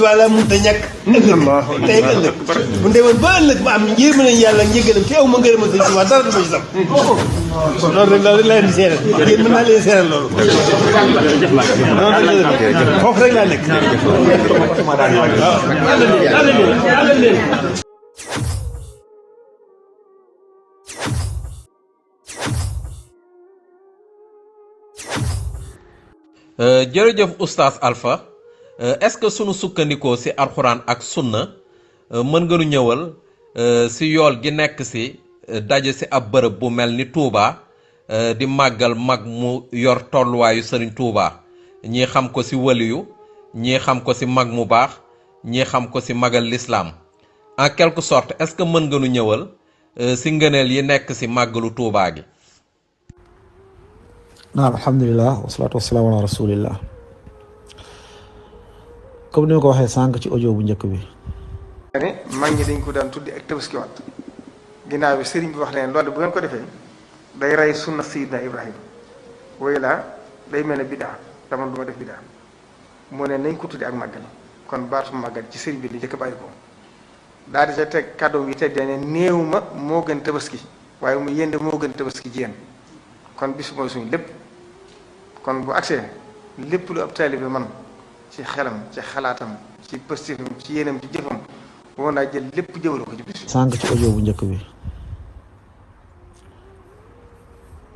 Tuubaa la mënut a ñàkk ëllëg tey ëllëg bu demoon ba ëllëg ma am yërmande Yàlla njëgalam ci aw ma ngërëmal Sëñ Tuubaa dara du ma ci sam loolu rek loolu laa leen di seeral yéen mën naa leen seeral loolu foofu rek laa nekk jërëjëf oustaz Alpha est-ce que sunu sukkandikoo ci alxuraan ak sunna mën nga nu ñëwal ci yool gi nekk ci daje ci ab bërëb bu mel ni Touba di màggal mag mu yor tolluwaayu Sëriñ Touba ñii xam ko ci waliyu ñii xam ko ci mag mu baax ñii xam ko ci magal l'islam en quelque sorte est-ce que mën nga nu ñëwal ci ngëneel yi nekk ci màggalu Touba gi. naam alhamdulilah wasalaatu wasalaamu ala rasulillah comme ni ma ko waxee sànq ci audio bu njëkk bi ne mag ñi dañ ko daan tuddi ak tabaskiwaat ginnaaw bi sëriñ bi wax leen loolu bu ngeen ko defee day rey sunna sayidna Ibrahima woy laa day mel ne bidaa dama du ma def bidaa mu ne nañ ko tuddi ak màggal kon baatu màggal ci sëriñ bi li njëkk bàyyi ko daal di sa teg kàddoom yi teg ne néew ma moo gën tabaski waaye mu yénde moo gën tabaski ci yéen kon bis mooy suñu lépp kon bu agsee lépp lu ab taalibe man ci xelam ci xalaatam ci pëstifam ci yéenam ci jëfam woo naa jël lépp jëwale ko ci bis bi. sànq ci audio bu njëkk bi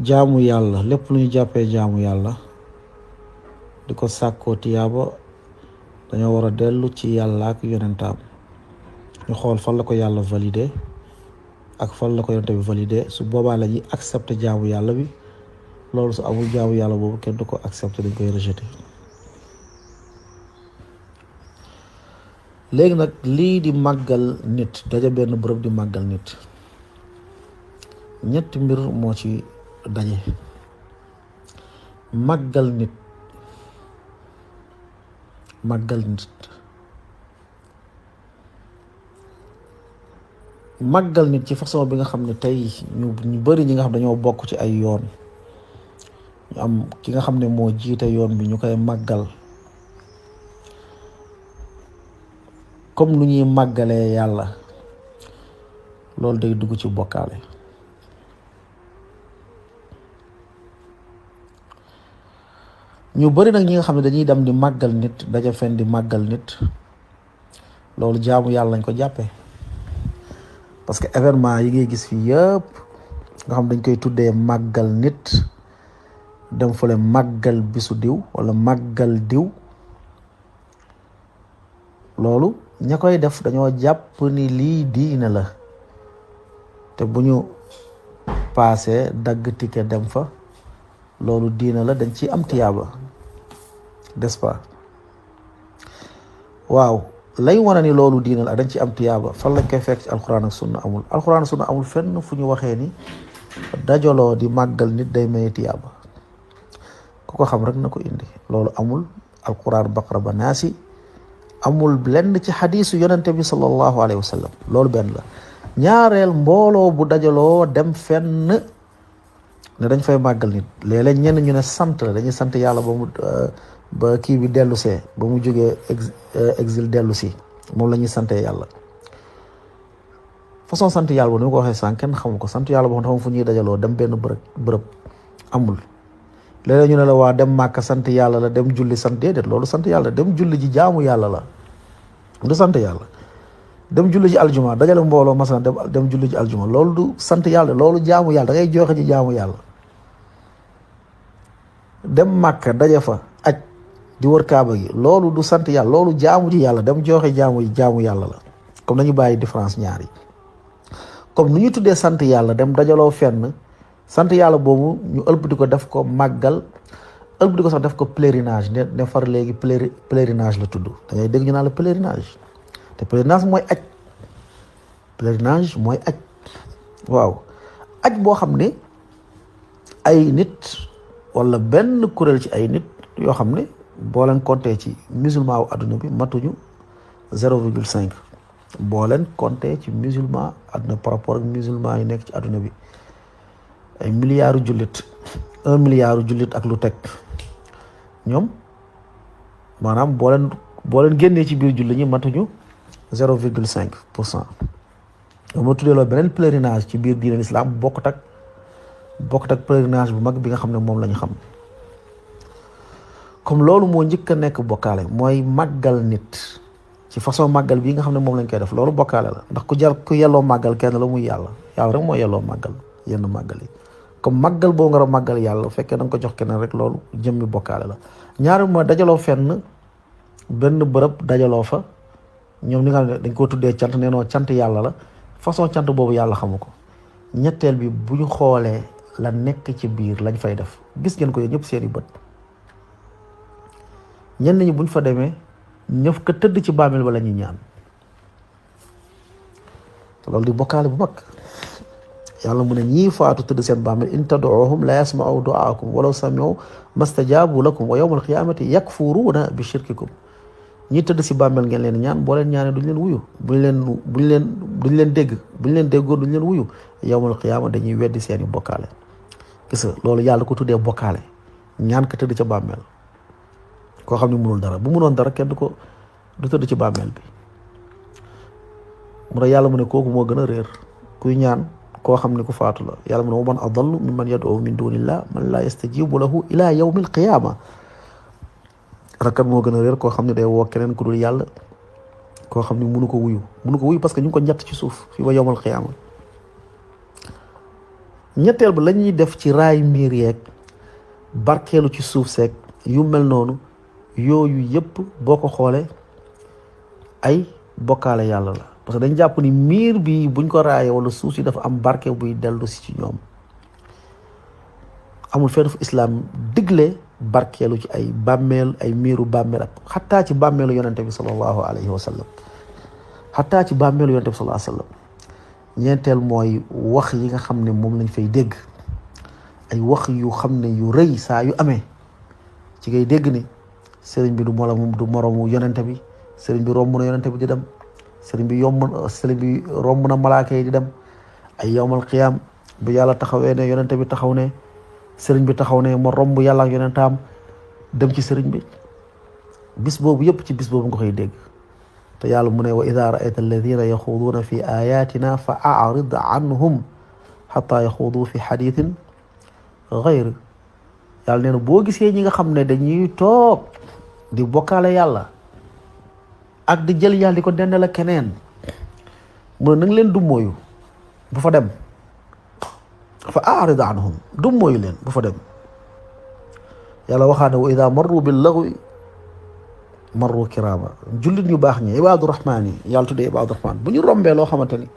jaamu yàlla lépp lu ñu jàppee jaamu yàlla di ko sàkkoo tiyaaba dañoo war a dellu ci yàlla ak yonentaam ñu xool fan la ko yàlla validé ak fan la ko yonente bi validé su boobaa la ñuy accepté jaamu yàlla bi loolu su amul jaamu yàlla boobu kenn du ko accepté dañ koy rejeté léegi nag lii di màggal nit daja benn bërëb di màggal nit ñetti mbir moo ci daje màggal nit màggal nit ci façon bi nga xam ne tey ñu bari ñi nga xam dañoo bokk ci ay yoon ñu am ki nga xam ne moo jiite yoon bi ñu koy màggal comme lu ñuy màggalee yàlla loolu day dugg ci bokkaale ñu bari nag ñi nga xam ne dañuy dem di màggal nit daja fen di màggal nit loolu jaamu yàlla lañ ko jàppee parce que événement yi ngay gis fii yëpp nga xam dañ koy tuddee màggal nit dem fële màggal bisu diw wala màggal diw loolu ña koy def dañoo jàpp ni lii diine la te bu ñu paasee dagg ticket dem fa loolu diine la dañ ciy am tiyaaba n'est-ce pas waaw lay wane ni loolu diine la dañ ci am tiyaaba fan lañ koy fekk ci alxuraan ak sunna amul fenn fu ñu waxee ni dajaloo di màggal nit day maye tiyaaba ku ko xam rek na ko indi loolu amul alxuraan baqara ba naasi amul lenn ci xadiisu yonente bi sallallahu alayhi wa sallam loolu benn la ñaareel mbooloo bu dajaloo dem fenn ne dañ fay màggal nit léeg-léeg ñenn ñu ne sant la dañuy sant yàlla ba kii bi dellu see ba mu jógee exil dellu si moom la ñuy santee yàlla façon sant yàlla boobu ni ma ko waxee sànq kenn xamu ko sant yàlla boo xam fu ñuy dajaloo dem benn bërëb amul léeg-léeg ñu ne la waa dem màkka sant yàlla la dem julli sant déedéet loolu sant yàlla dem julli ji jaamu yàlla la du sant yàlla dem julli ji aljuma dajale mbooloo masalan dem julli ji aljuma loolu du sant yàlla loolu jaamu yàlla da ngay joxe ji jaamu yàlla dem màkka daje fa aj di wër kaaba gi loolu du sant yàlla loolu jaamu ji yàlla dem joxe jaamu yàlla la comme nañu bàyyi différence ñaar yi comme nu ñu tuddee sant yàlla dem dajaloo fenn sant yàlla boobu ñu ëlbati ko def ko màggal ëlbati ko sax def ko pèlerinage ne far léegi pèlerinage la tudd da ngay dégg ñu naan la pèlerinage te pèlerinage mooy aj waaw aj boo xam ne ay nit wala benn kuréel ci ay nit yoo xam ne boo leen compté ci musulman wu adduna bi matuñu 0,5 boo leen compté ci musulman adduna par rapport ak musulman yi nekk ci adduna bi ay milliards jullit 1 milliard jullit ak lu teg ñoom maanaam boo leen boo leen génnee ci biir julli ñi matuñu 0,5%. ma tuddee loolu beneen pèlerinage ci biir diine l'islam bokkut ak pèlerinage bu mag bi nga xam ne moom la ñu xam. comme loolu moo njëkk a nekk bokkaale mooy màggal nit ci façon màggal bii nga xam ne moom lañ koy def loolu bokkaale la ndax ku yelloo màggal kenn la muy yàlla rek moo yelloo màggal yenn màggal yi. comme màggal boo nga a màggal yàlla bu fekkee da nga ko jox keneen rek loolu jëmmi bokkaale la. ñaari mooy dajaloo fenn benn bërëb dajaloo fa ñoom ni nga xam ne dañ koo tuddee cant nee noo cant yàlla la façon cant boobu yàlla xamu ko. ñetteel bi bu ñu xoolee la nekk ci biir lañ fay def gis ngeen ko yéen ñëpp seeni bët. ñenn ñi buñ fa demee ñëf ka tëdd ci bàmmeel ba la ñuy ñaan te loolu di bokkaale bu mag. yàlla mu ne ñii faatu tëdd seen bàmmeel in tad'uuhum la yasma'u du'aakum walaw sami'u mastajaabu lakum wa yawmal qiyaamati yakfuruuna bi shirkikum. ñii tëdd si bàmmeel ngeen leen ñaan boo leen ñaanee duñ leen wuyu duñ leen dégg buñ leen déggoo duñ leen wuyu yawmal qiyaama dañuy weddi seeni bokkaale. gis nga loolu yàlla ko tuddee bokkaale ñaan ka tëdd ca bàmmeel koo xam ne mënul dara bu mënoon dara kenn du tëdd ci bàmmeel bi. mu ne yàlla mu ne kooku moo gën a réer kuy ñaan koo xam ne ku faatu la. yàlla mu ne wa man adallu mimman yad'u min dunillah man la yastajibu lahu ila yawmil qiyama. rakat moo gën a réer koo xam ne day woo keneen ku dul yàlla koo xam ne mënu ko wuyu parce que ñu ngi ko ñett ci suuf fii ba yawmal qiyama. ñetteel ba la ñuy def ci raay miir yeeg barkeelu ci suuf seeg yu mel noonu yooyu yëpp boo ko xoolee ay bokkaale yàlla la. parce que dañ jàpp ni miir bi buñ ko raayee wala suuf si dafa am barke buy dellu si ci ñoom. amul fenn fu islam digle barkeelu ci ay bàmmeel ay miiru bàmmeel ak xataa ci bàmmeelu yonente bi sallallahu alayhi wa sallam ñeenteel mooy wax yi nga xam ne moom lañ fay dégg ay wax yu xam ne yu rëy saa yu amee ci ngay dégg ni sëriñ bi du moroomu yonente bi sëriñ bi romb na yonente bi di dem sëriñ bi romb na malaaka yi di dem ay yawmal qiyaam bu yàlla taxawee ne yonente bi taxaw ne sëriñ bi taxaw ne ma romb yàlla ak yonentaam dem ci sëriñ bi bis boobu yëpp ci bis boobu nga koy dégg. te yàlla mu ne wa ida raayta alladina yaxuuduuna fi ayatina fa a'rid anhum xata yaxuudu fi xadiitin gayr. yàlla nee na boo gisee ñi nga xam ne dañuy toog di bokkaale yàlla ak di jël yàlla di ko dendal ak keneen mu ne na nga leen dummóoyu bu fa dem fa a'rid anhum dummóoyu leen bu fa dem. yàlla waxaa ne wa ida marru bil lagwi marru kirama. jullit ñu baax ñi ibaadu rahmaan yi yàlla tuddee ibaadu rahmaan bu ñu rombee loo xamante ni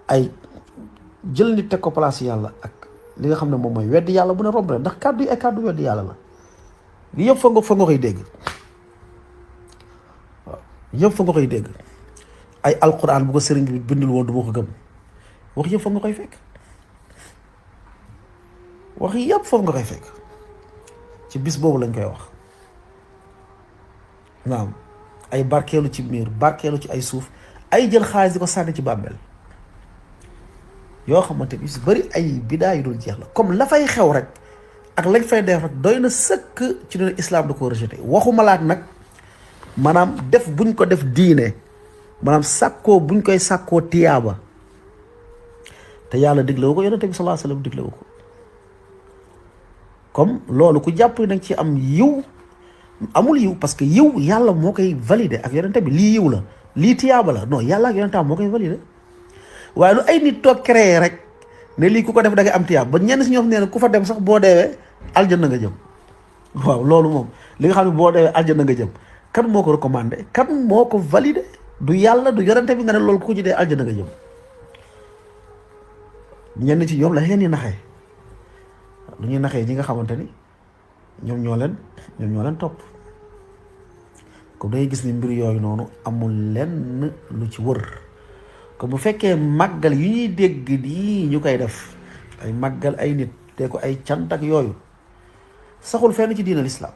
ay jël nit teg ko place yàlla ak li nga xam ne moom mooy weddi yàlla bu ne romb ndax kàddu yi ay kàddu weddi yàlla la li yëpp fa nga koy dégg. waaw yëpp fa nga koy dégg ay alquran bu ko sëriñ bi bindul woon du ma ko gëm wax yëpp fa nga koy fekk wax yëpp foofu nga koy fekk ci bis boobu lañ koy wax. naam ay barkeelu ci miir barkeelu ci ay suuf ay jël xaalis di ko sànni ci bàmmeel yoo xamante ni su bëri ay bidaa yu dul jeex la comme la fay xew rek ak lañ fay def rek doy na sëkk ci doon islam da koo rejeté waxuma laat nag maanaam def buñ ko def diine maanaam sàkkoo buñ koy sàkkoo tiyaaba te yàlla diglewu ko yonente bi sallallahu alayhi wasallam diglewu ko comme loolu ku jàpp nag ci am yiw amul yiw parce que yiw yàlla moo koy validé ak yonente bi lii yiw la lii tiyaaba la non yàlla ak yonente moo koy validé waaye lu ay nit toog créé rek ne lii ku ko def da ngay am tiyaab ba ñenn si ñoo xam ne ku fa dem sax boo deewee aljanna nga jëm waaw loolu moom li nga xam ne boo deewee aljanna nga jëm kan moo ko recommandé kan moo ko validé du yàlla du yonente bi nga ne loolu ku ko ci dee aljanna nga jëm ñenn ci ñoom la leen di naxee lu ñuy naxee ñi nga xamante ni ñoom ñoo leen topp comme dangay gis ni mbir yooyu noonu amul lenn lu ci wër comme bu fekkee màggal yu ñuy dégg nii ñu koy def ay màggal ay nit te ko ay cant ak yooyu saxul fenn ci diina l'islam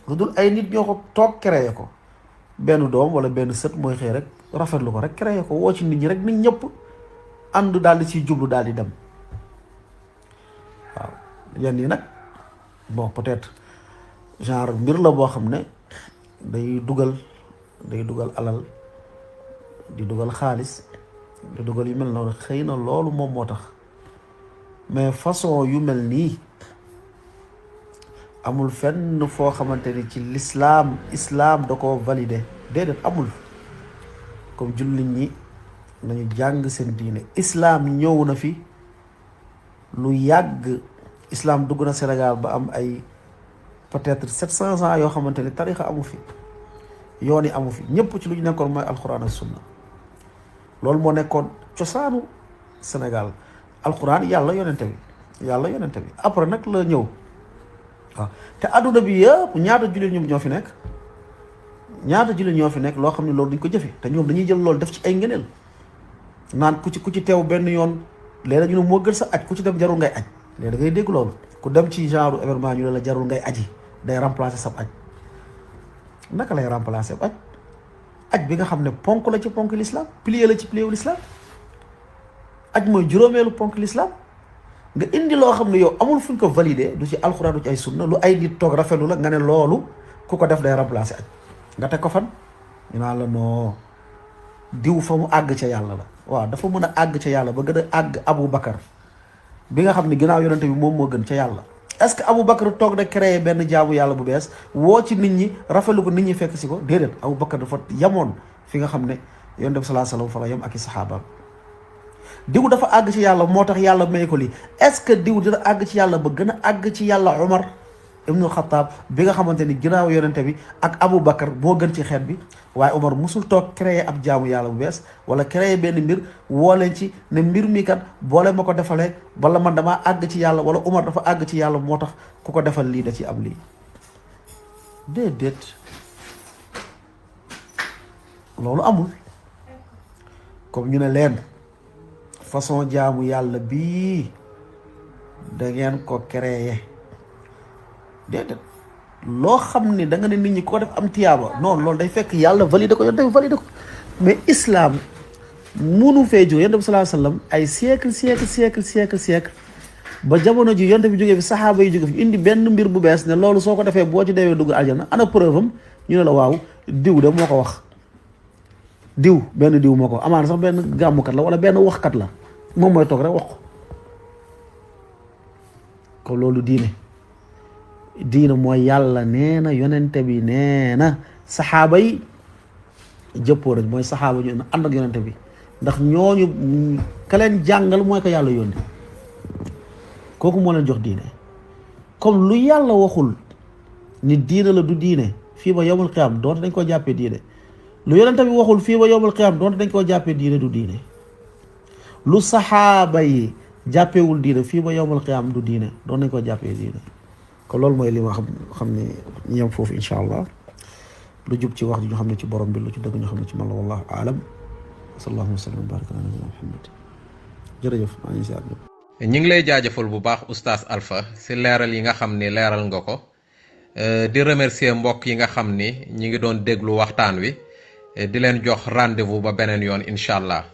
lu dul ay nit ñoo ko toog créé ko benn doom wala benn sët mooy xëy rek rafetlu ko rek créé ko woo ci nit ñi rek nit ñëpp ànd daal di ciy jublu daal di dem waaw yenn yi nag bon peut-être genre mbir la boo xam ne day dugal day dugal alal di dugal xaalis di dugal yu mel noonu xëy na loolu moom moo tax mais façon yu mel nii amul fenn foo xamante ni ci islaam da ko validé déedéet amul. comme jullit ñi nañu jàng seen diine islaam ñëw na fi lu yàgg. islaam dugg na Sénégal ba am ay peut-être 700 ans yoo xamante ni tarixa amu fi yoon yi amu fi ñëpp ci lu ñu nekkoon mooy alxuraan ak sunna loolu moo nekkoon cosaanu Sénégal alxuraan yàlla yonente bi après nag la ñëw waaw te adduna bi yëpp ñaata jullit ñoo fi nekk loo xam ne loolu duñ ko jëfe te ñoom dañuy jël loolu def ci ay ngëneel naan ku ci teew benn yoon léeg-léeg ñu ne moo gën sa aj ku ci dem jarul ngay aj léegi da ngay dégg loolu ku dem ci genre événement ñu ne la jarul ngay aji day remplacer sab aj naka lay remplacer aj bi nga xam ne ponk la ci ponk l'islam pilier la ci pilier wu l'islam aj mooy juróomeelu ponk l'islam nga indi loo xam ne yow amul fuñ ko valider du ci alxuraan du ci ay sunna lu ay nit toog rafetlu la nga ne loolu ku ko def day remplacer aj nga teg ko fan ñu naan la noo diw fa mu àgg ca yàlla la waaw dafa mën a àgg ca yàlla ba gën a àgg Abu Bakar bi nga xam ne ginnaaw yonente bi moom moo gën ca yàlla est-ce que Abu Bakar toog na créé benn jaamu yàlla bu bees woo ci nit ñi rafetlu ko nit ñi fekk si ko déedéet Abu Bakar dafa yamoon fi nga xam ne yonente bi sallallahu alayhi wasallam fa la yam ak i saxaabaam diw dafa àgg ci yàlla moo tax yàlla may ko lii est-ce que diw dina àgg ci yàlla ba gën a àgg ci yàlla Umar ibnul Xattaab bi nga xamante ni ginnaaw yonente bi ak Abu Bakar moo gën ci xeet bi waaye Umar musul toog créé ab jaamu yàlla bu bees wala créé benn mbir woo leen ci ne mbir mi kat boole ma ko defalee wala man damaa àgg ci yàlla wala Umar dafa àgg ci yàlla moo tax ku ko defal lii da ci am lii déedéet loolu amul. comme ñu ne leen façon jaamu yàlla bii da ngeen ko créé déedéet loo xam ne da nga ne nit ñi ko def am tiyaaba non loolu day fekk yàlla validé ko yoon tamit validé ko mais islam munu fee jóge yonent bi sallallahu alayhi wasallam ay siècle ba jamono ji yonent bi jógee fi saxaaba yi jóge fi indi benn mbir bu bees ne loolu soo ko defee boo ci deewee dugg aljana ana preuve am ñu ne la waaw diw de moo ko wax benn diw moo ko amaana sax benn gàmmukat la wala benn waxkat la moom mooy toog rek wax ko loolu diine mooy yàlla nee na yonente bi nee na saxaaba yi jëppoo nañ mooy saxaaba ñu ànd ak yonente bi ndax ñooñu ka leen jàngal mooy ko yàlla yónni kooku moo leen jox diine comme lu yàlla waxul ni diine la du diine fii ba yawmul qiyaam doonte dañ koo jàppee diine lu yonente bi waxul fii ba yawmul qiyaam doonte dañ koo jàppee diine du diine lu saxaaba yi jàppeewul diine fii ba yawmul qiyaam du diine doon nañ koo jàppee diine kon loolu mooy li ma xam ne ñu yem foofu incha allah lu jub ci wax ji ñu xam ne ci borom bi lu ci dëgg ñu xam ne ci man la wallahu aalam sallallahu wa sallam wa baraka ala nabiyina muhammad jërëjëf maa ngi si àdduna ñi ngi lay jaajëfal bu baax oustaz Alpha si leeral yi nga xam ni leeral nga ko di remercier mbokk yi nga xam ni ñi ngi doon déglu waxtaan wi di leen jox rendez-vous ba beneen yoon incha allah